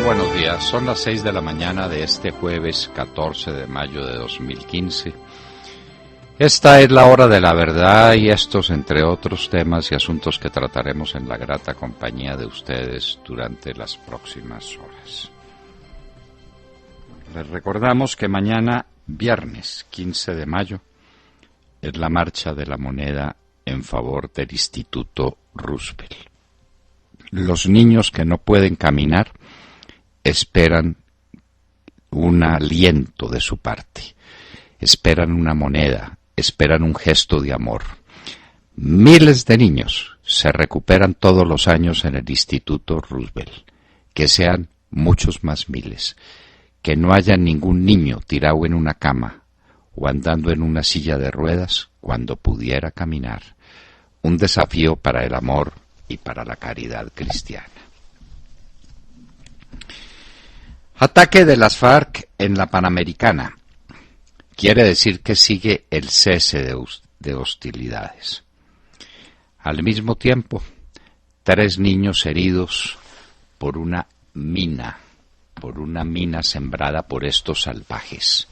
buenos días. Son las 6 de la mañana de este jueves 14 de mayo de 2015. Esta es la hora de la verdad y estos, entre otros temas y asuntos que trataremos en la grata compañía de ustedes durante las próximas horas. Les recordamos que mañana, viernes 15 de mayo, es la marcha de la moneda en favor del Instituto Roosevelt. Los niños que no pueden caminar esperan un aliento de su parte, esperan una moneda, esperan un gesto de amor. Miles de niños se recuperan todos los años en el Instituto Roosevelt. Que sean muchos más miles. Que no haya ningún niño tirado en una cama o andando en una silla de ruedas cuando pudiera caminar. Un desafío para el amor y para la caridad cristiana. Ataque de las FARC en la Panamericana. Quiere decir que sigue el cese de hostilidades. Al mismo tiempo, 3 niños heridos por una mina sembrada por estos salvajes.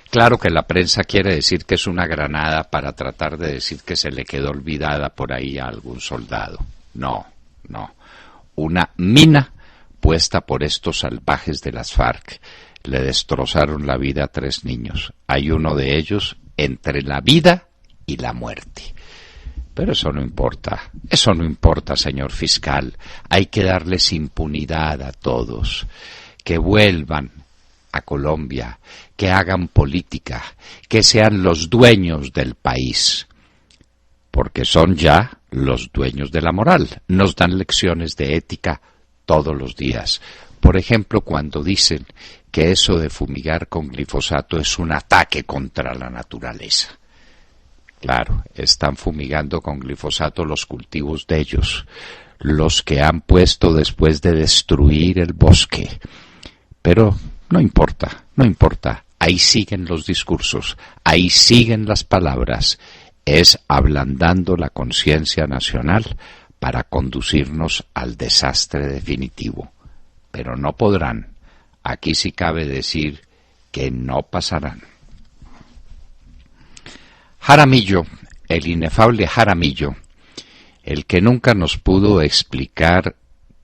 Claro que la prensa quiere decir que es una granada para tratar de decir que se le quedó olvidada por ahí a algún soldado. No. Una mina puesta por estos salvajes de las FARC. Le destrozaron la vida a 3 niños. Hay uno de ellos entre la vida y la muerte. Pero eso no importa, señor fiscal. Hay que darles impunidad a todos. Que vuelvan a Colombia, que hagan política, que sean los dueños del país. Porque son ya los dueños de la moral. Nos dan lecciones de ética todos los días. Por ejemplo, cuando dicen que eso de fumigar con glifosato es un ataque contra la naturaleza. Claro, están fumigando con glifosato los cultivos de ellos, los que han puesto después de destruir el bosque. Pero no importa. Ahí siguen los discursos, ahí siguen las palabras. Es ablandando la conciencia nacional para conducirnos al desastre definitivo. Pero no podrán. Aquí sí cabe decir que no pasarán. Jaramillo, el inefable Jaramillo, el que nunca nos pudo explicar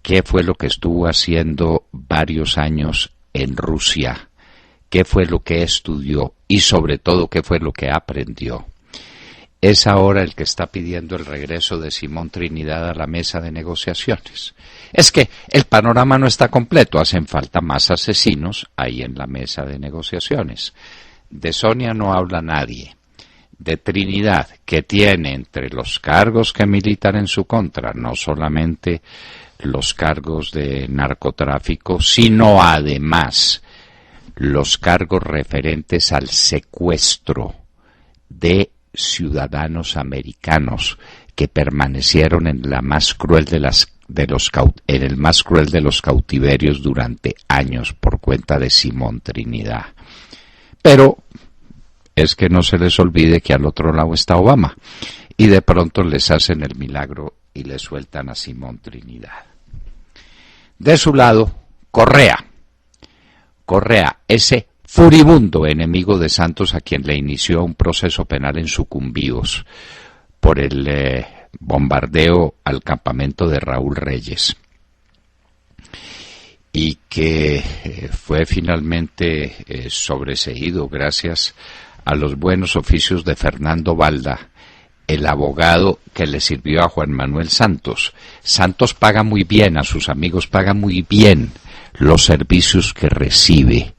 qué fue lo que estuvo haciendo varios años en Rusia, qué fue lo que estudió y sobre todo qué fue lo que aprendió. Es ahora el que está pidiendo el regreso de Simón Trinidad a la mesa de negociaciones. Es que el panorama no está completo, hacen falta más asesinos ahí en la mesa de negociaciones. De Sonia no habla nadie. De Trinidad, que tiene entre los cargos que militan en su contra, no solamente los cargos de narcotráfico, sino además los cargos referentes al secuestro de ciudadanos americanos que permanecieron en la más cruel en el más cruel de los cautiverios durante años por cuenta de Simón Trinidad. Pero es que no se les olvide que al otro lado está Obama y de pronto les hacen el milagro y le sueltan a Simón Trinidad. De su lado, Correa, ese furibundo enemigo de Santos a quien le inició un proceso penal en Sucumbíos por el bombardeo al campamento de Raúl Reyes y que fue finalmente sobreseído gracias a los buenos oficios de Fernando Balda, el abogado que le sirvió a Juan Manuel Santos. Santos paga muy bien, a sus amigos paga muy bien los servicios que recibe.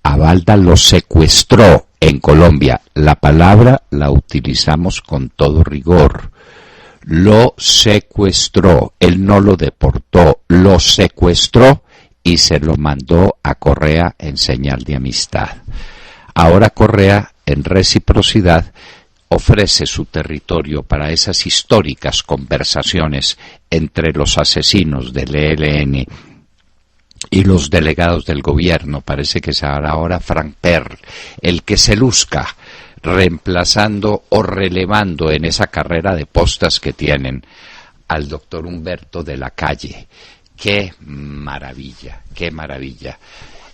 A Balda lo secuestró en Colombia. La palabra la utilizamos con todo rigor. Lo secuestró. Él no lo deportó, lo secuestró y se lo mandó a Correa en señal de amistad. Ahora Correa, en reciprocidad, ofrece su territorio para esas históricas conversaciones entre los asesinos del ELN y los delegados del gobierno. Parece que será ahora Frank Perl el que se luzca reemplazando o relevando en esa carrera de postas que tienen al doctor Humberto de la Calle, qué maravilla, qué maravilla.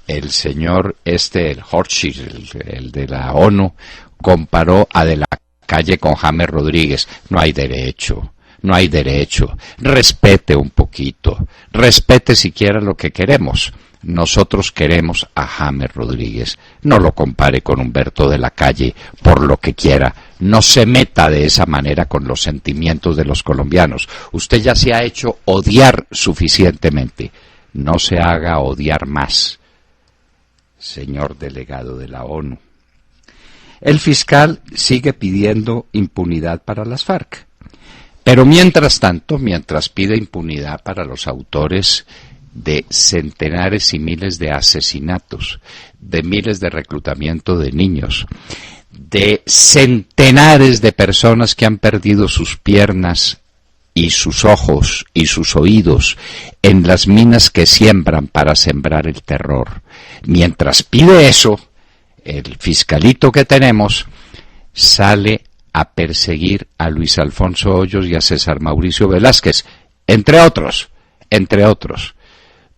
El señor el Hochschild, el de la ONU, comparó a De la Calle con James Rodríguez. No hay derecho, no hay derecho. Respete un poquito, respete siquiera lo que queremos. Nosotros queremos a James Rodríguez. No lo compare con Humberto de la Calle por lo que quiera. No se meta de esa manera con los sentimientos de los colombianos. Usted ya se ha hecho odiar suficientemente. No se haga odiar más, señor delegado de la ONU. El fiscal sigue pidiendo impunidad para las FARC. Pero mientras tanto, mientras pide impunidad para los autores de centenares y miles de asesinatos, de miles de reclutamiento de niños, de centenares de personas que han perdido sus piernas y sus ojos y sus oídos en las minas que siembran para sembrar el terror. Mientras pide eso, el fiscalito que tenemos sale a perseguir a Luis Alfonso Hoyos y a César Mauricio Velázquez, entre otros,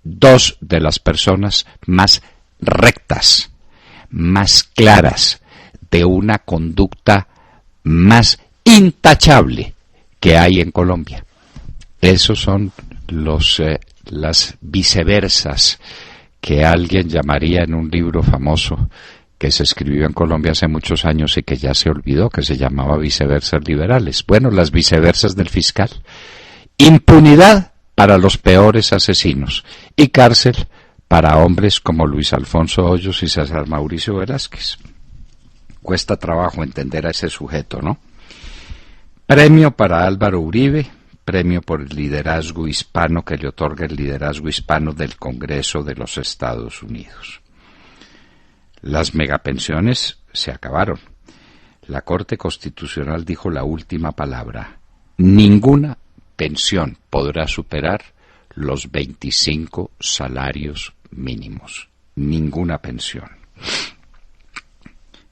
dos de las personas más rectas, más claras, de una conducta más intachable que hay en Colombia. Esos son las viceversas que alguien llamaría en un libro famoso que se escribió en Colombia hace muchos años y que ya se olvidó, que se llamaba Viceversas Liberales. Bueno, las viceversas del fiscal. Impunidad para los peores asesinos y cárcel para hombres como Luis Alfonso Hoyos y César Mauricio Velázquez. Cuesta trabajo entender a ese sujeto, ¿no? Premio para Álvaro Uribe, premio por el liderazgo hispano que le otorga el liderazgo hispano del Congreso de los Estados Unidos. Las megapensiones se acabaron. La Corte Constitucional dijo la última palabra. Ninguna pensión podrá superar los 25 salarios mínimos. Ninguna pensión.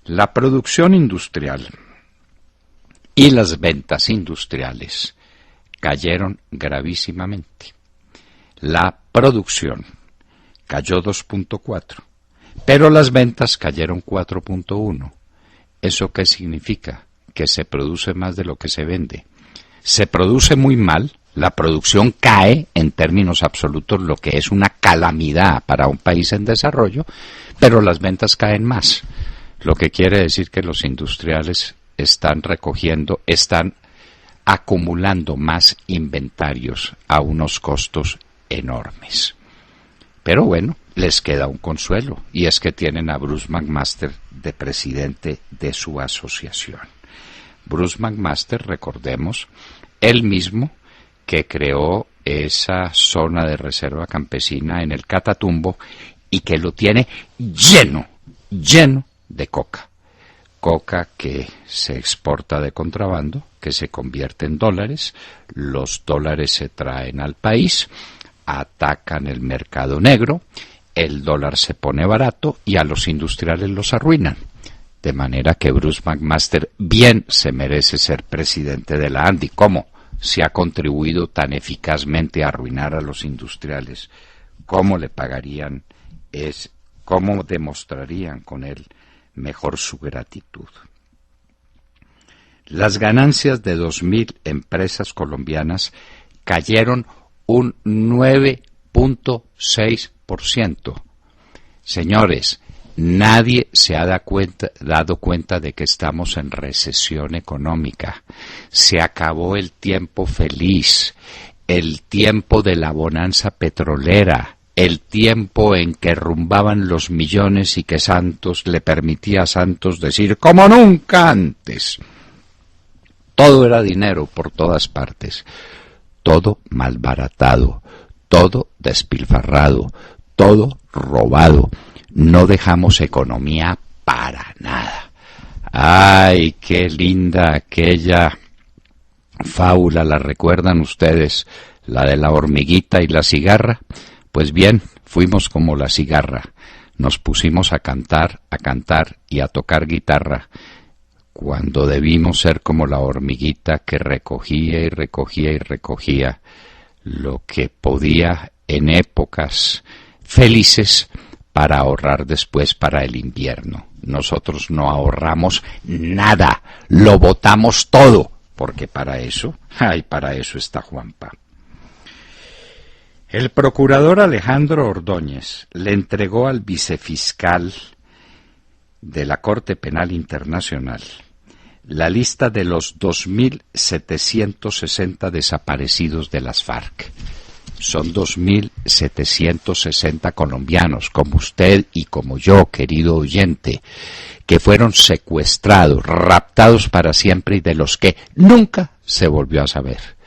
La producción industrial y las ventas industriales cayeron gravísimamente. La producción cayó 2.4, pero las ventas cayeron 4.1. ¿Eso qué significa? Que se produce más de lo que se vende. Se produce muy mal, la producción cae en términos absolutos, lo que es una calamidad para un país en desarrollo, pero las ventas caen más. Lo que quiere decir que los industriales están acumulando más inventarios a unos costos enormes. Pero bueno, les queda un consuelo, y es que tienen a Bruce McMaster de presidente de su asociación. Bruce McMaster, recordemos, él mismo que creó esa zona de reserva campesina en el Catatumbo y que lo tiene lleno de coca. Coca que se exporta de contrabando, que se convierte en dólares, los dólares se traen al país, atacan el mercado negro, el dólar se pone barato y a los industriales los arruinan. De manera que Bruce McMaster bien se merece ser presidente de la ANDI. ¿Cómo? Si ha contribuido tan eficazmente a arruinar a los industriales, ¿cómo le pagarían? ¿Cómo demostrarían con él mejor su gratitud? Las ganancias de 2.000 empresas colombianas cayeron un 9.6%. Señores, nadie se ha dado cuenta de que estamos en recesión económica. Se acabó el tiempo feliz, el tiempo de la bonanza petrolera, el tiempo en que rumbaban los millones y que Santos le permitía a Santos decir como nunca antes. Todo era dinero por todas partes, todo malbaratado, todo despilfarrado, todo robado. No dejamos economía para nada. ¡Ay, qué linda aquella fábula! ¿La recuerdan ustedes? La de la hormiguita y la cigarra. Pues bien, fuimos como la cigarra. Nos pusimos a cantar y a tocar guitarra, cuando debimos ser como la hormiguita que recogía y recogía y recogía lo que podía en épocas felices para ahorrar después para el invierno. Nosotros no ahorramos nada, lo botamos todo, porque para eso está Juanpa. El procurador Alejandro Ordóñez le entregó al vicefiscal de la Corte Penal Internacional la lista de los 2.760 desaparecidos de las FARC. Son 2.760 colombianos, como usted y como yo, querido oyente, que fueron secuestrados, raptados para siempre y de los que nunca se volvió a saber.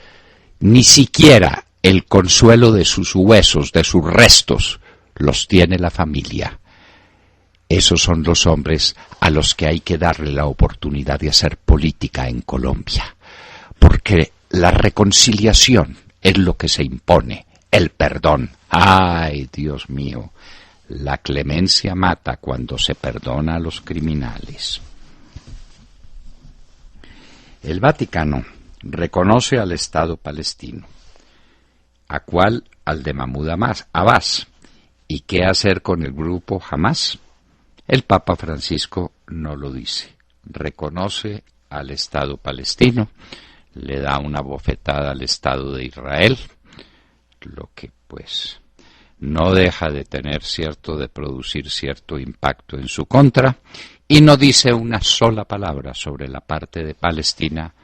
Ni siquiera el consuelo de sus huesos, de sus restos, los tiene la familia. Esos son los hombres a los que hay que darle la oportunidad de hacer política en Colombia, porque la reconciliación es lo que se impone, el perdón. ¡Ay, Dios mío! La clemencia mata cuando se perdona a los criminales. El Vaticano reconoce al Estado palestino. ¿A cuál? Al de Mahmoud Abbas. ¿Y qué hacer con el grupo Hamas? El Papa Francisco no lo dice. Reconoce al Estado palestino, le da una bofetada al Estado de Israel, lo que pues no deja de producir cierto impacto en su contra, y no dice una sola palabra sobre la parte de Palestina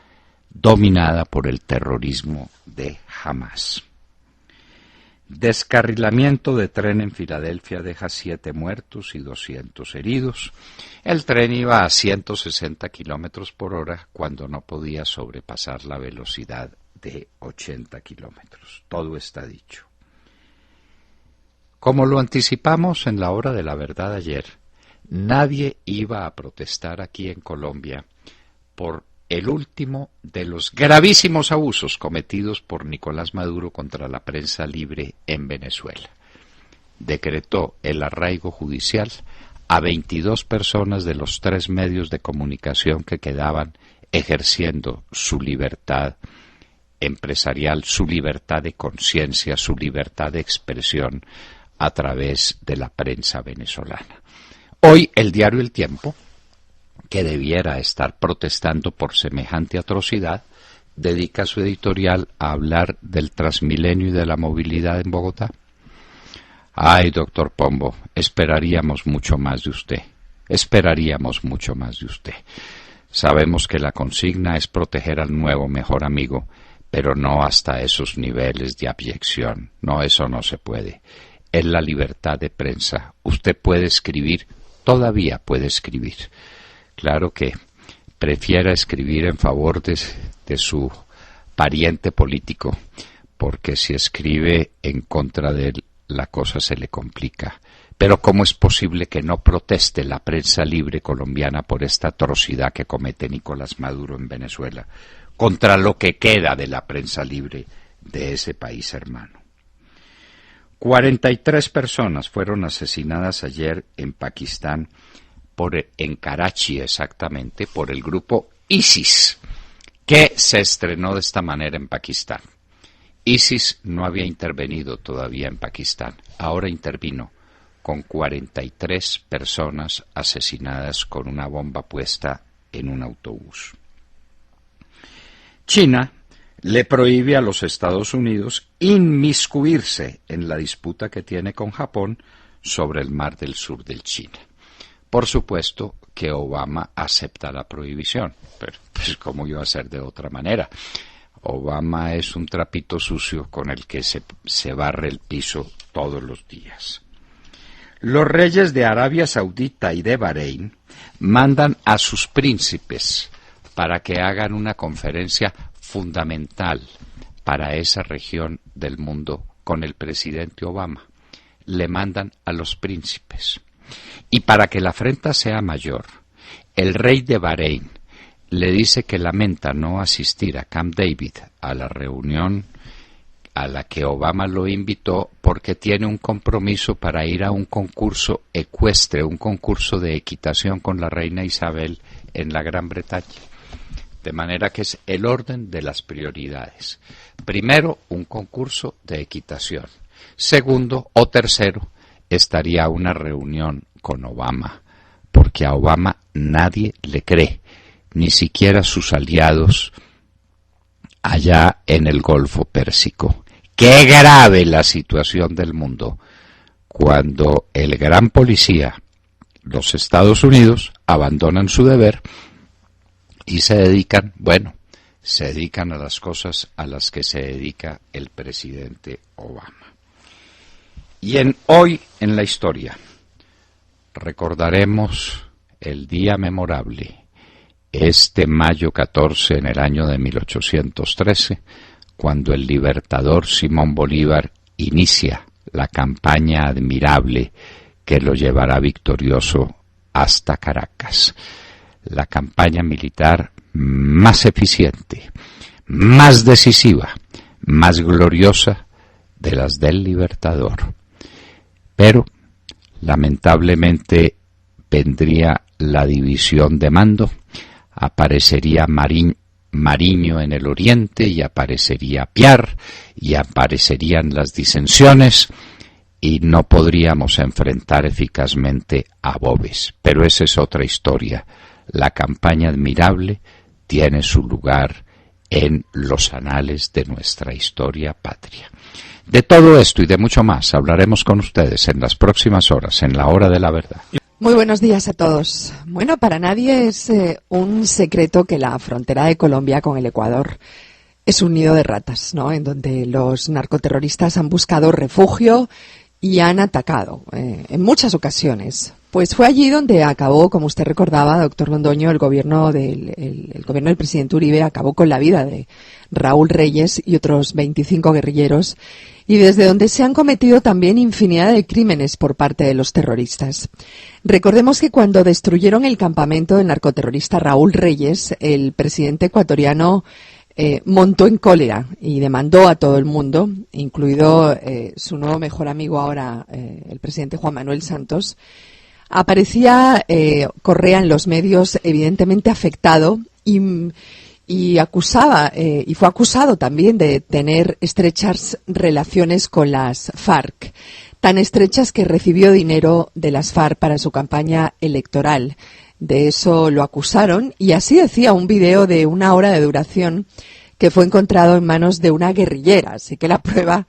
dominada por el terrorismo de Hamas. Descarrilamiento de tren en Filadelfia deja 7 muertos y 200 heridos. El tren iba a 160 kilómetros por hora cuando no podía sobrepasar la velocidad de 80 kilómetros. Todo está dicho. Como lo anticipamos en la hora de la verdad ayer, nadie iba a protestar aquí en Colombia por el último de los gravísimos abusos cometidos por Nicolás Maduro contra la prensa libre en Venezuela. Decretó el arraigo judicial a 22 personas de los 3 medios de comunicación que quedaban ejerciendo su libertad empresarial, su libertad de conciencia, su libertad de expresión a través de la prensa venezolana. Hoy el diario El Tiempo, que debiera estar protestando por semejante atrocidad, dedica su editorial a hablar del Transmilenio y de la movilidad en Bogotá. Ay, doctor Pombo, esperaríamos mucho más de usted. Sabemos que la consigna es proteger al nuevo mejor amigo, pero no hasta esos niveles de abyección. No, eso no se puede. Es la libertad de prensa. Usted puede escribir, todavía puede escribir. Claro que prefiera escribir en favor de su pariente político, porque si escribe en contra de él, la cosa se le complica. Pero ¿cómo es posible que no proteste la prensa libre colombiana por esta atrocidad que comete Nicolás Maduro en Venezuela, contra lo que queda de la prensa libre de ese país hermano? 43 personas fueron asesinadas ayer en Pakistán, en Karachi exactamente, por el grupo ISIS, que se estrenó de esta manera en Pakistán. ISIS no había intervenido todavía en Pakistán, ahora intervino con 43 personas asesinadas con una bomba puesta en un autobús. China le prohíbe a los Estados Unidos inmiscuirse en la disputa que tiene con Japón sobre el mar del sur del China. Por supuesto que Obama acepta la prohibición, pero pues ¿cómo iba a ser de otra manera? Obama es un trapito sucio con el que se barre el piso todos los días. Los reyes de Arabia Saudita y de Bahrein mandan a sus príncipes para que hagan una conferencia fundamental para esa región del mundo con el presidente Obama. Le mandan a los príncipes. Y para que la afrenta sea mayor, el rey de Bahrein le dice que lamenta no asistir a Camp David, a la reunión a la que Obama lo invitó, porque tiene un compromiso para ir a un concurso ecuestre, un concurso de equitación con la reina Isabel en la Gran Bretaña. De manera que es el orden de las prioridades. Primero, un concurso de equitación. Segundo o tercero, estaría una reunión con Obama, porque a Obama nadie le cree, ni siquiera sus aliados allá en el Golfo Pérsico. ¡Qué grave la situación del mundo! Cuando el gran policía, los Estados Unidos, abandonan su deber y se dedican a las cosas a las que se dedica el presidente Obama. Y hoy en la historia recordaremos el día memorable, este mayo 14 en el año de 1813, cuando el libertador Simón Bolívar inicia la campaña admirable que lo llevará victorioso hasta Caracas. La campaña militar más eficiente, más decisiva, más gloriosa de las del libertador. Pero, lamentablemente, vendría la división de mando, aparecería Mariño en el oriente y aparecería Piar y aparecerían las disensiones y no podríamos enfrentar eficazmente a Boves. Pero esa es otra historia. La campaña admirable tiene su lugar en los anales de nuestra historia patria. De todo esto y de mucho más hablaremos con ustedes en las próximas horas, en la hora de la verdad. Muy buenos días a todos. Bueno, para nadie es un secreto que la frontera de Colombia con el Ecuador es un nido de ratas, ¿no? En donde los narcoterroristas han buscado refugio y han atacado en muchas ocasiones. Pues fue allí donde acabó, como usted recordaba, doctor Londoño, el gobierno del presidente Uribe acabó con la vida de Raúl Reyes y otros 25 guerrilleros, y desde donde se han cometido también infinidad de crímenes por parte de los terroristas. Recordemos que cuando destruyeron el campamento del narcoterrorista Raúl Reyes, el presidente ecuatoriano montó en cólera y demandó a todo el mundo, incluido su nuevo mejor amigo ahora, el presidente Juan Manuel Santos. Aparecía Correa en los medios evidentemente afectado y acusaba, y fue acusado también de tener estrechas relaciones con las FARC, tan estrechas que recibió dinero de las FARC para su campaña electoral. De eso lo acusaron, y así decía un video de 1 hora de duración que fue encontrado en manos de una guerrillera, así que la prueba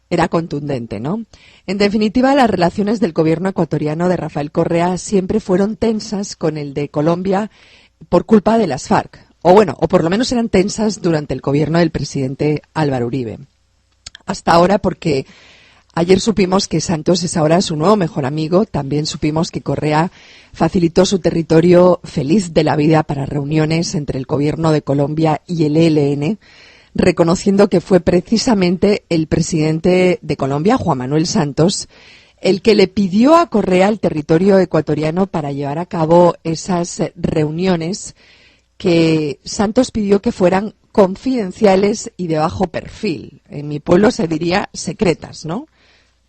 era contundente, ¿no? En definitiva, las relaciones del gobierno ecuatoriano de Rafael Correa siempre fueron tensas con el de Colombia por culpa de las FARC, o por lo menos eran tensas durante el gobierno del presidente Álvaro Uribe. Hasta ahora, porque ayer supimos que Santos es ahora su nuevo mejor amigo, también supimos que Correa facilitó su territorio feliz de la vida para reuniones entre el gobierno de Colombia y el ELN, reconociendo que fue precisamente el presidente de Colombia, Juan Manuel Santos, el que le pidió a Correa el territorio ecuatoriano para llevar a cabo esas reuniones que Santos pidió que fueran confidenciales y de bajo perfil. En mi pueblo se diría secretas, ¿no?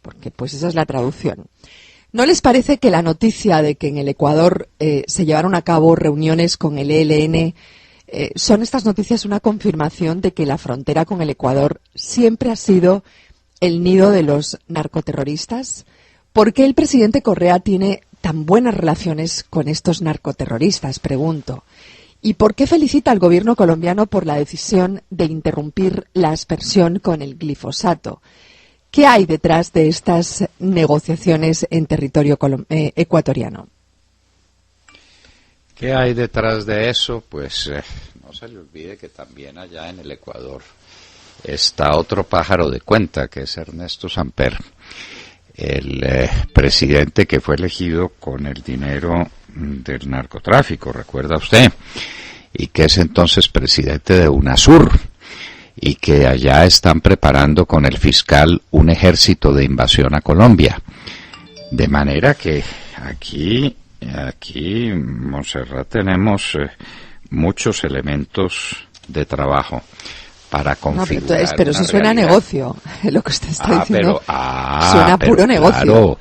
Porque pues esa es la traducción. ¿No les parece que la noticia de que en el Ecuador se llevaron a cabo reuniones con el ELN son estas noticias una confirmación de que la frontera con el Ecuador siempre ha sido el nido de los narcoterroristas? ¿Por qué el presidente Correa tiene tan buenas relaciones con estos narcoterroristas? Pregunto. ¿Y por qué felicita al gobierno colombiano por la decisión de interrumpir la aspersión con el glifosato? ¿Qué hay detrás de estas negociaciones en territorio ecuatoriano? ¿Qué hay detrás de eso? Pues no se le olvide que también allá en el Ecuador está otro pájaro de cuenta, que es Ernesto Samper, el presidente que fue elegido con el dinero del narcotráfico, ¿recuerda usted? Y que es entonces presidente de UNASUR, y que allá están preparando con el fiscal un ejército de invasión a Colombia. De manera que aquí en Montserrat tenemos muchos elementos de trabajo para configurar. Pero eso suena a negocio, lo que usted está diciendo. Suena a puro negocio.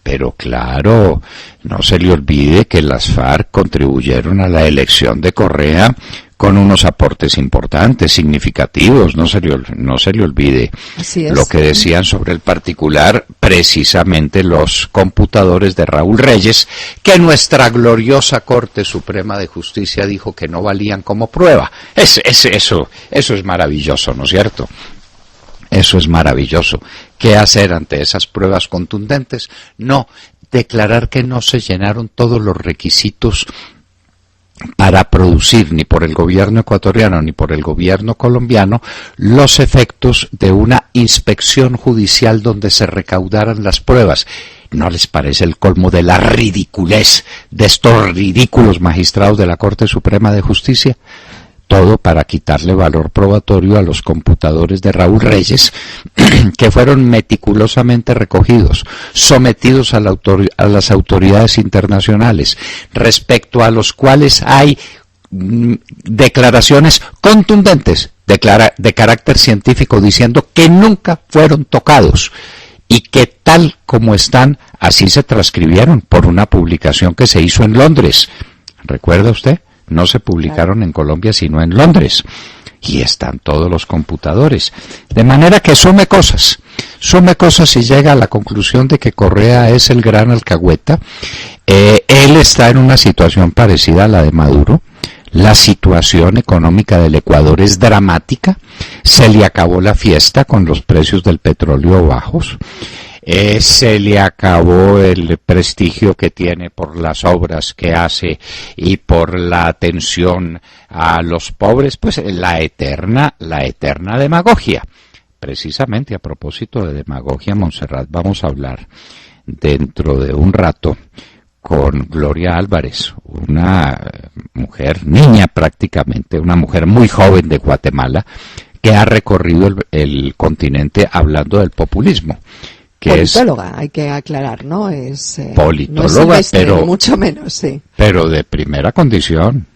Pero claro, no se le olvide que las FARC contribuyeron a la elección de Correa con unos aportes importantes, significativos, no se le olvide. Así es. Lo que decían sobre el particular, precisamente los computadores de Raúl Reyes, que nuestra gloriosa Corte Suprema de Justicia dijo que no valían como prueba. Eso es maravilloso, ¿no es cierto? Eso es maravilloso. ¿Qué hacer ante esas pruebas contundentes? No, declarar que no se llenaron todos los requisitos para producir, ni por el gobierno ecuatoriano ni por el gobierno colombiano, los efectos de una inspección judicial donde se recaudaran las pruebas. ¿No les parece el colmo de la ridiculez de estos ridículos magistrados de la Corte Suprema de Justicia? Todo para quitarle valor probatorio a los computadores de Raúl Reyes, que fueron meticulosamente recogidos, sometidos a las autoridades internacionales, respecto a los cuales hay declaraciones contundentes de carácter científico diciendo que nunca fueron tocados y que tal como están, así se transcribieron por una publicación que se hizo en Londres. ¿Recuerda usted? No se publicaron en Colombia sino en Londres. Y están todos los computadores. De manera que sume cosas y llega a la conclusión de que Correa es el gran alcahueta. Él está en una situación parecida a la de Maduro. La situación económica del Ecuador es dramática. Se le acabó la fiesta con los precios del petróleo bajos. Se le acabó el prestigio que tiene por las obras que hace y por la atención a los pobres, pues la eterna demagogia. Precisamente a propósito de demagogia, Montserrat, vamos a hablar dentro de un rato con Gloria Álvarez, una mujer, niña prácticamente, una mujer muy joven de Guatemala, que ha recorrido el continente hablando del populismo. Politóloga, hay que aclarar, ¿no? Es politóloga, no es pero mucho menos, sí. Pero de primera condición,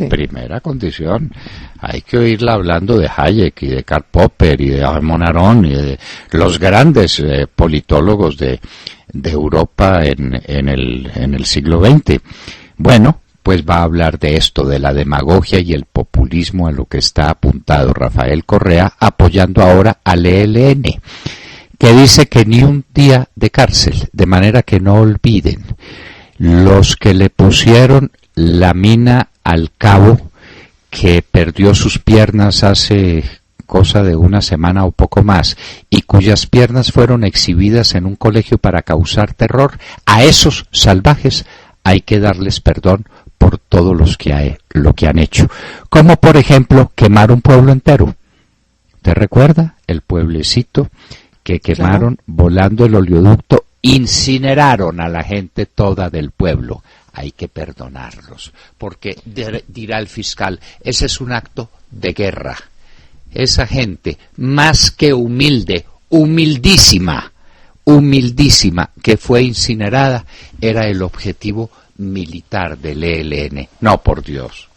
primera condición. Hay que oírla hablando de Hayek y de Karl Popper y de Armand Aron y de los grandes politólogos de Europa en el siglo XX. Bueno, pues va a hablar de esto, de la demagogia y el populismo a lo que está apuntado Rafael Correa, apoyando ahora al ELN, que dice que ni un día de cárcel, de manera que no olviden los que le pusieron la mina al cabo, que perdió sus piernas hace cosa de una semana o poco más, y cuyas piernas fueron exhibidas en un colegio para causar terror. A esos salvajes hay que darles perdón por todo lo que han hecho, como por ejemplo quemar un pueblo entero. ¿Te recuerda? El pueblecito que quemaron, claro, volando el oleoducto, incineraron a la gente toda del pueblo. Hay que perdonarlos, porque dirá el fiscal, ese es un acto de guerra. Esa gente, más que humilde, humildísima, que fue incinerada, era el objetivo militar del ELN. No, por Dios.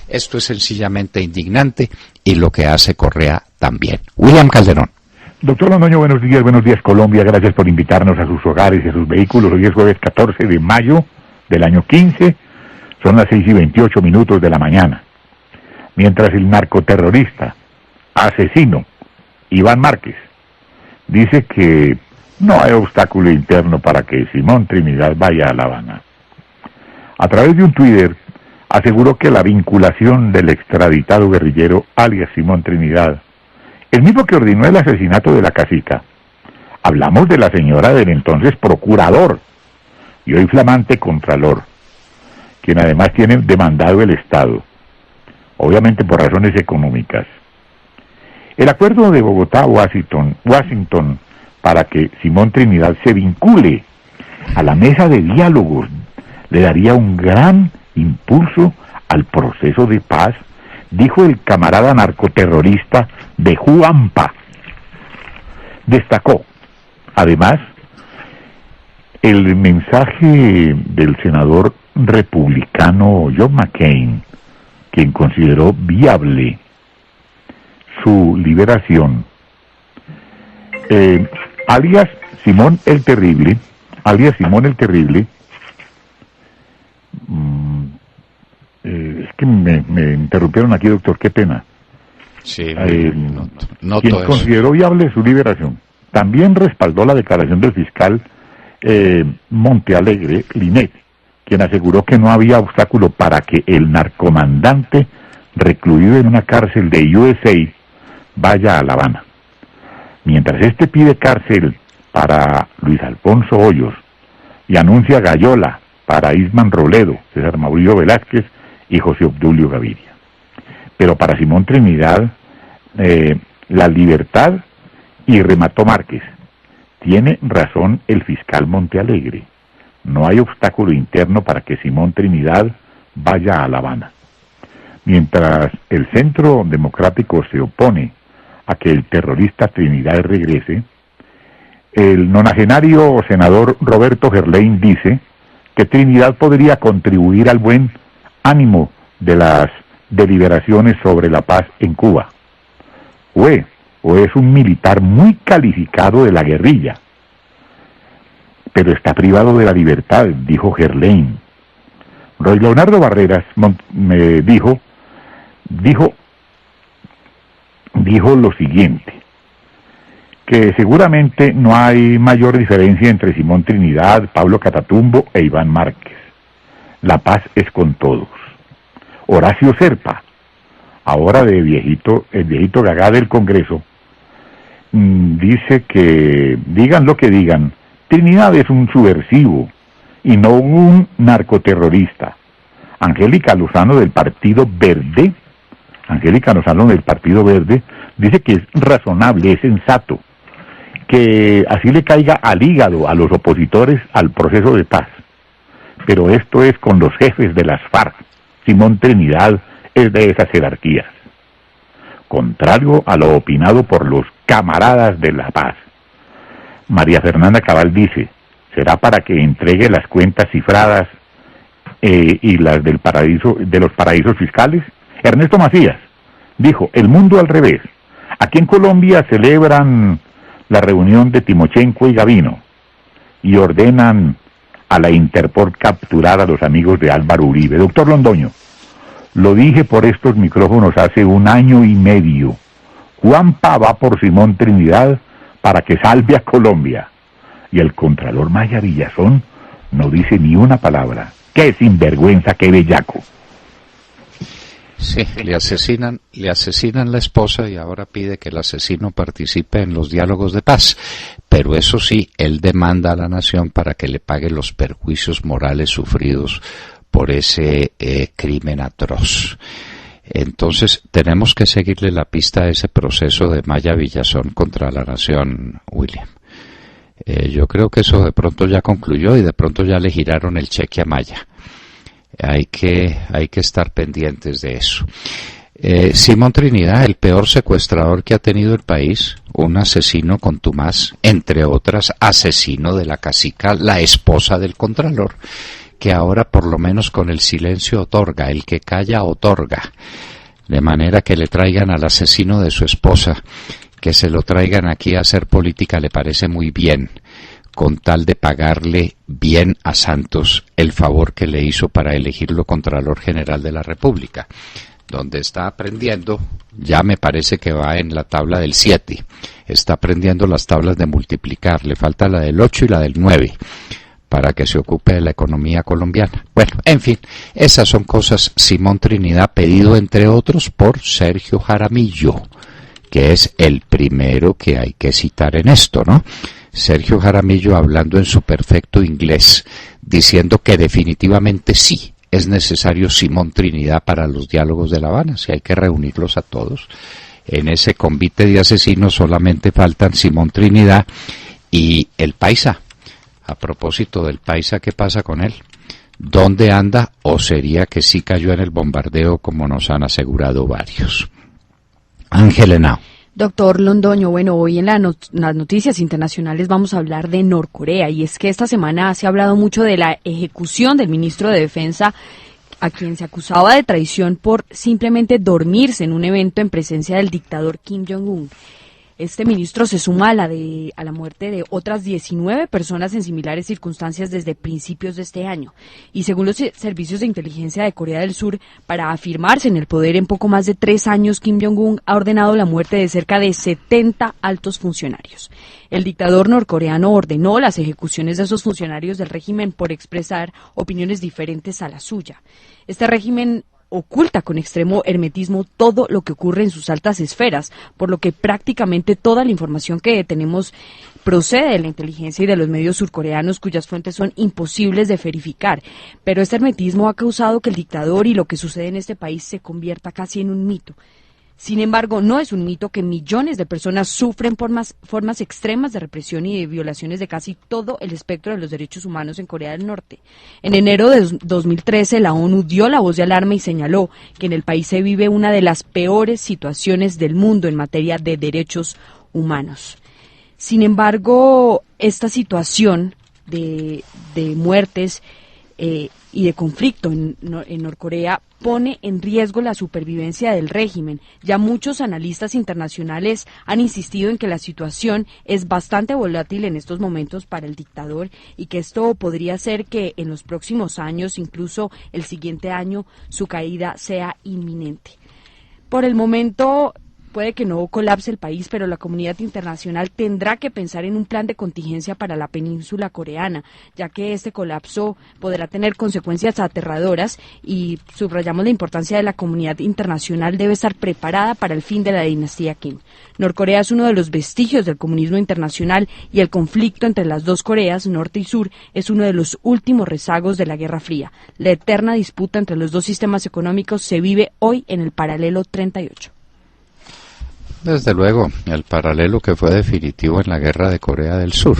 Esto es sencillamente indignante, y lo que hace Correa también. William Calderón. Doctor Londoño, buenos días Colombia, gracias por invitarnos a sus hogares y a sus vehículos. Hoy es jueves 14 de mayo del año 15, son las 6:28 de la mañana. Mientras el narcoterrorista, asesino, Iván Márquez, dice que no hay obstáculo interno para que Simón Trinidad vaya a La Habana. A través de un Twitter, aseguró que la vinculación del extraditado guerrillero alias Simón Trinidad, el mismo que ordenó el asesinato de la cacica, hablamos de la señora del entonces procurador y hoy flamante contralor, quien además tiene demandado el Estado, obviamente por razones económicas. El acuerdo de Bogotá-Washington para que Simón Trinidad se vincule a la mesa de diálogos le daría un gran impulso al proceso de paz, dijo el camarada narcoterrorista de Juanpa. Destacó, además, el mensaje del senador republicano John McCain, quien consideró viable su liberación. Alias Simón el Terrible alias Simón el Terrible, es que me interrumpieron aquí, doctor, qué pena. Sí, quien consideró viable su liberación. También respaldó la declaración del fiscal Montealegre, Linet, quien aseguró que no había obstáculo para que el narcomandante recluido en una cárcel de USA vaya a La Habana. Mientras este pide cárcel para Luis Alfonso Hoyos y anuncia Gallola para Isman Robledo, César Mauricio Velázquez y José Obdulio Gaviria. Pero para Simón Trinidad, la libertad, y remató Márquez, tiene razón el fiscal Montealegre. No hay obstáculo interno para que Simón Trinidad vaya a La Habana. Mientras el Centro Democrático se opone a que el terrorista Trinidad regrese, el nonagenario senador Roberto Gerlain dice que Trinidad podría contribuir al buen ánimo de las deliberaciones sobre la paz en Cuba. O es un militar muy calificado de la guerrilla, pero está privado de la libertad, dijo Gerlain. Roy Leonardo Barreras me dijo lo siguiente, que seguramente no hay mayor diferencia entre Simón Trinidad, Pablo Catatumbo e Iván Márquez. La paz es con todos. Horacio Serpa, ahora el viejito gagá del Congreso, dice que, digan lo que digan, Trinidad es un subversivo y no un narcoterrorista. Angélica Lozano del Partido Verde dice que es razonable, es sensato, que así le caiga al hígado a los opositores al proceso de paz. Pero esto es con los jefes de las FARC. Simón Trinidad es de esas jerarquías. Contrario a lo opinado por los camaradas de la paz. María Fernanda Cabal dice, será para que entregue las cuentas cifradas y las de los paraísos fiscales. Ernesto Macías dijo, el mundo al revés. Aquí en Colombia celebran la reunión de Timochenko y Gavino y ordenan a la Interpol capturar a los amigos de Álvaro Uribe. Doctor Londoño, lo dije por estos micrófonos hace 1 año y medio. Juanpa va por Simón Trinidad para que salve a Colombia. Y el contralor Maya Villazón no dice ni una palabra. ¡Qué sinvergüenza, qué bellaco! Sí, le asesinan la esposa y ahora pide que el asesino participe en los diálogos de paz. Pero eso sí, él demanda a la nación para que le pague los perjuicios morales sufridos por ese crimen atroz. Entonces, tenemos que seguirle la pista a ese proceso de Maya Villazón contra la nación, William. Yo creo que eso de pronto ya concluyó y de pronto ya le giraron el cheque a Maya. Hay que estar pendientes de eso. Simón Trinidad, el peor secuestrador que ha tenido el país, un asesino contumaz, entre otras, asesino de la cacica, la esposa del contralor, que ahora por lo menos con el silencio otorga, el que calla otorga, de manera que le traigan al asesino de su esposa, que se lo traigan aquí a hacer política le parece muy bien, con tal de pagarle bien a Santos el favor que le hizo para elegirlo Contralor General de la República, donde está aprendiendo, ya me parece que va en la tabla del 7, está aprendiendo las tablas de multiplicar, le falta la del 8 y la del 9, para que se ocupe de la economía colombiana. Bueno, en fin, esas son cosas. Simón Trinidad, pedido entre otros por Sergio Jaramillo, que es el primero que hay que citar en esto, ¿no? Sergio Jaramillo hablando en su perfecto inglés, diciendo que definitivamente sí es necesario Simón Trinidad para los diálogos de La Habana, si hay que reunirlos a todos. En ese convite de asesinos solamente faltan Simón Trinidad y el Paisa. A propósito del Paisa, ¿qué pasa con él? ¿Dónde anda? ¿O sería que sí cayó en el bombardeo como nos han asegurado varios? Ángel Henao. Doctor Londoño, bueno, hoy en las noticias internacionales vamos a hablar de Norcorea, y es que esta semana se ha hablado mucho de la ejecución del ministro de Defensa, a quien se acusaba de traición por simplemente dormirse en un evento en presencia del dictador Kim Jong-un. Este ministro se suma a la muerte de otras 19 personas en similares circunstancias desde principios de este año. Y según los servicios de inteligencia de Corea del Sur, para afirmarse en el poder en poco más de 3 años, Kim Jong-un ha ordenado la muerte de cerca de 70 altos funcionarios. El dictador norcoreano ordenó las ejecuciones de esos funcionarios del régimen por expresar opiniones diferentes a la suya. Este régimen oculta con extremo hermetismo todo lo que ocurre en sus altas esferas, por lo que prácticamente toda la información que tenemos procede de la inteligencia y de los medios surcoreanos, cuyas fuentes son imposibles de verificar. Pero este hermetismo ha causado que el dictador y lo que sucede en este país se convierta casi en un mito. Sin embargo, no es un mito que millones de personas sufren formas extremas de represión y de violaciones de casi todo el espectro de los derechos humanos en Corea del Norte. En enero de 2013, la ONU dio la voz de alarma y señaló que en el país se vive una de las peores situaciones del mundo en materia de derechos humanos. Sin embargo, esta situación de muertes y de conflicto en Norcorea pone en riesgo la supervivencia del régimen. Ya muchos analistas internacionales han insistido en que la situación es bastante volátil en estos momentos para el dictador y que esto podría hacer que en los próximos años, incluso el siguiente año, su caída sea inminente. Por el momento puede que no colapse el país, pero la comunidad internacional tendrá que pensar en un plan de contingencia para la península coreana, ya que este colapso podrá tener consecuencias aterradoras y subrayamos la importancia de la comunidad internacional debe estar preparada para el fin de la dinastía Kim. Norcorea es uno de los vestigios del comunismo internacional y el conflicto entre las dos Coreas, norte y sur, es uno de los últimos rezagos de la Guerra Fría. La eterna disputa entre los dos sistemas económicos se vive hoy en el paralelo 38. Desde luego, el paralelo que fue definitivo en la guerra de Corea del Sur.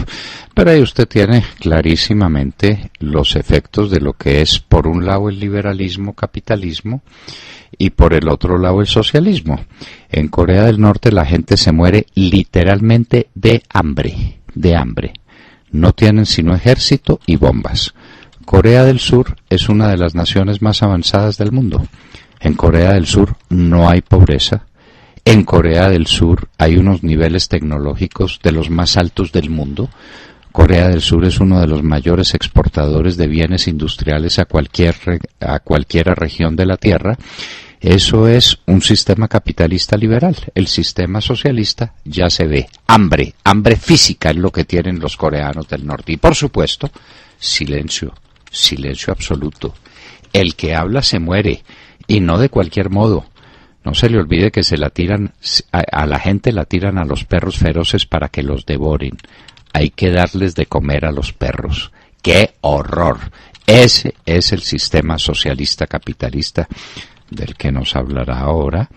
Pero ahí usted tiene clarísimamente los efectos de lo que es, por un lado, el liberalismo, capitalismo, y por el otro lado, el socialismo. En Corea del Norte la gente se muere literalmente de hambre, de hambre. No tienen sino ejército y bombas. Corea del Sur es una de las naciones más avanzadas del mundo. En Corea del Sur no hay pobreza. En Corea del Sur hay unos niveles tecnológicos de los más altos del mundo. Corea del Sur es uno de los mayores exportadores de bienes industriales a cualquier región de la Tierra. Eso es un sistema capitalista liberal. El sistema socialista ya se ve. Hambre física es lo que tienen los coreanos del norte. Y por supuesto, silencio absoluto. El que habla se muere, y no de cualquier modo. No se le olvide que a la gente la tiran a los perros feroces para que los devoren. Hay que darles de comer a los perros. ¡Qué horror! Ese es el sistema socialista capitalista del que nos hablará ahora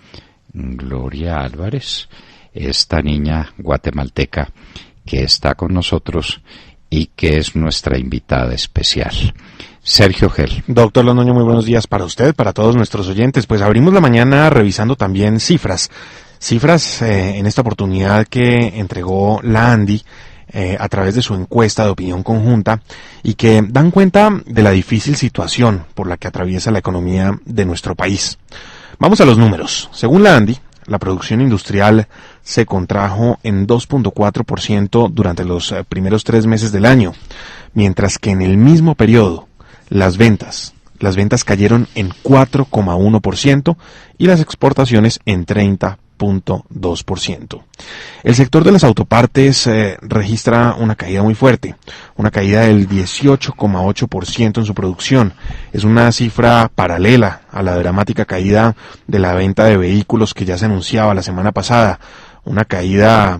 Gloria Álvarez, esta niña guatemalteca que está con nosotros y que es nuestra invitada especial. Sergio Gel. Doctor Londoño, muy buenos días para usted, para todos nuestros oyentes. Pues abrimos la mañana revisando también cifras en esta oportunidad que entregó la ANDI a través de su encuesta de opinión conjunta y que dan cuenta de la difícil situación por la que atraviesa la economía de nuestro país. Vamos a los números. Según la ANDI, la producción industrial se contrajo en 2.4% durante los primeros 3 meses del año, mientras que en el mismo periodo las ventas cayeron en 4,1% y las exportaciones en 30.2%. El sector de las autopartes registra una caída muy fuerte, una caída del 18,8% en su producción. Es una cifra paralela a la dramática caída de la venta de vehículos que ya se anunciaba la semana pasada. Una caída,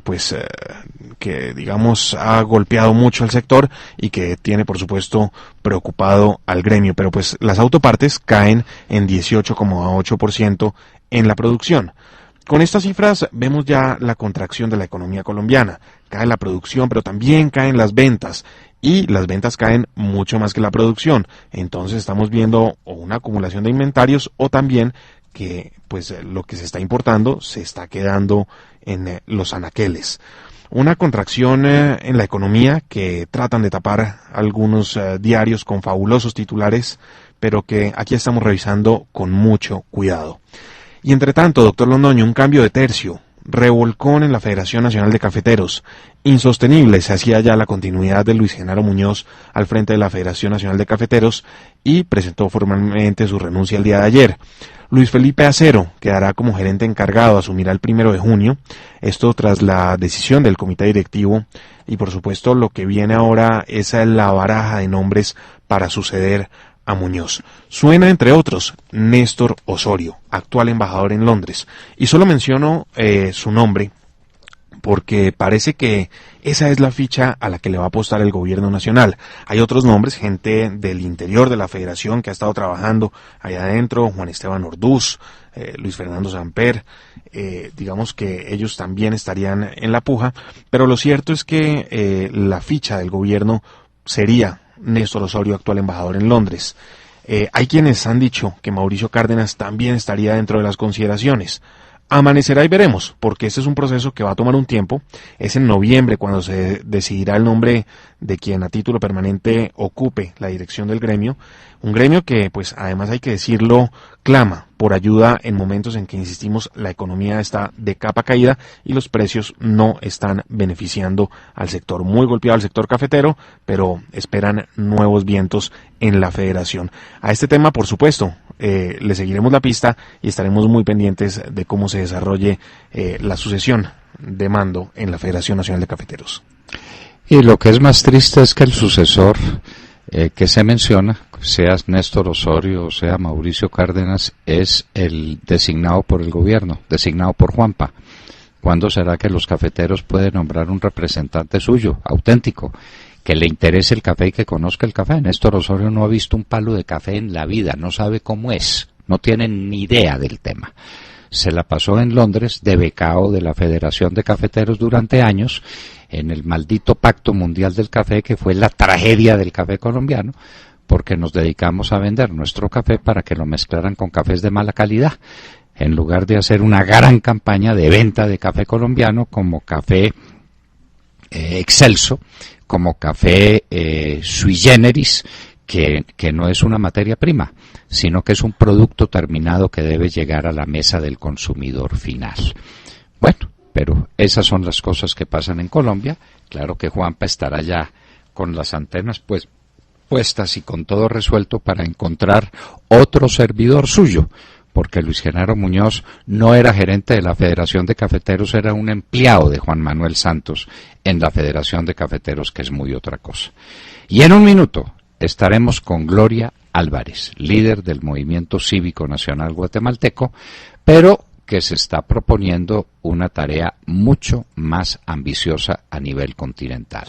que digamos ha golpeado mucho al sector y que tiene, por supuesto, preocupado al gremio. Pero pues las autopartes caen en 18,8% en la producción. Con estas cifras vemos ya la contracción de la economía colombiana. Cae la producción, pero también caen las ventas. Y las ventas caen mucho más que la producción. Entonces estamos viendo o una acumulación de inventarios o también que pues lo que se está importando se está quedando en los anaqueles. Una contracción en la economía que tratan de tapar algunos diarios con fabulosos titulares, pero que aquí estamos revisando con mucho cuidado. Y entre tanto, doctor Londoño, un cambio de tercio. revolcón en la Federación Nacional de Cafeteros. Insostenible se hacía ya la continuidad de Luis Genaro Muñoz al frente de la Federación Nacional de Cafeteros y presentó formalmente su renuncia el día de ayer. Luis Felipe Acero quedará como gerente encargado, asumirá el 1 de junio, esto tras la decisión del comité directivo, y por supuesto lo que viene ahora es la baraja de nombres para suceder a Muñoz. Suena, entre otros, Néstor Osorio, actual embajador en Londres, y solo menciono su nombre porque parece que esa es la ficha a la que le va a apostar el gobierno nacional. Hay otros nombres, gente del interior de la federación que ha estado trabajando allá adentro, Juan Esteban Orduz, Luis Fernando Samper, digamos que ellos también estarían en la puja, pero lo cierto es que la ficha del gobierno sería Néstor Osorio, actual embajador en Londres. Hay quienes han dicho que Mauricio Cárdenas también estaría dentro de las consideraciones. Amanecerá y veremos, porque este es un proceso que va a tomar un tiempo. Es en noviembre cuando se decidirá el nombre de quien a título permanente ocupe la dirección del gremio. Un gremio que, pues, además hay que decirlo, clama por ayuda en momentos en que, insistimos, la economía está de capa caída y los precios no están beneficiando al sector. Muy golpeado al sector cafetero, pero esperan nuevos vientos en la federación. A este tema, por supuesto, le seguiremos la pista y estaremos muy pendientes de cómo se desarrolle la sucesión de mando en la Federación Nacional de Cafeteros. Y lo que es más triste es que el sucesor que se menciona, sea Néstor Osorio o sea Mauricio Cárdenas, es el designado por el gobierno, designado por Juanpa. ¿Cuándo será que los cafeteros pueden nombrar un representante suyo, auténtico, que le interese el café y que conozca el café? Néstor Osorio no ha visto un palo de café en la vida, no sabe cómo es, no tiene ni idea del tema. Se la pasó en Londres de becao de la Federación de Cafeteros durante años, en el maldito Pacto Mundial del Café, que fue la tragedia del café colombiano, porque nos dedicamos a vender nuestro café para que lo mezclaran con cafés de mala calidad, en lugar de hacer una gran campaña de venta de café colombiano como café excelso, como café sui generis, que no es una materia prima, sino que es un producto terminado que debe llegar a la mesa del consumidor final. Bueno, pero esas son las cosas que pasan en Colombia. Claro que Juanpa estará ya con las antenas pues puestas y con todo resuelto para encontrar otro servidor suyo, porque Luis Genaro Muñoz no era gerente de la Federación de Cafeteros, era un empleado de Juan Manuel Santos en la Federación de Cafeteros, que es muy otra cosa. Y en un minuto estaremos con Gloria Álvarez, líder del Movimiento Cívico Nacional Guatemalteco, pero que se está proponiendo una tarea mucho más ambiciosa a nivel continental.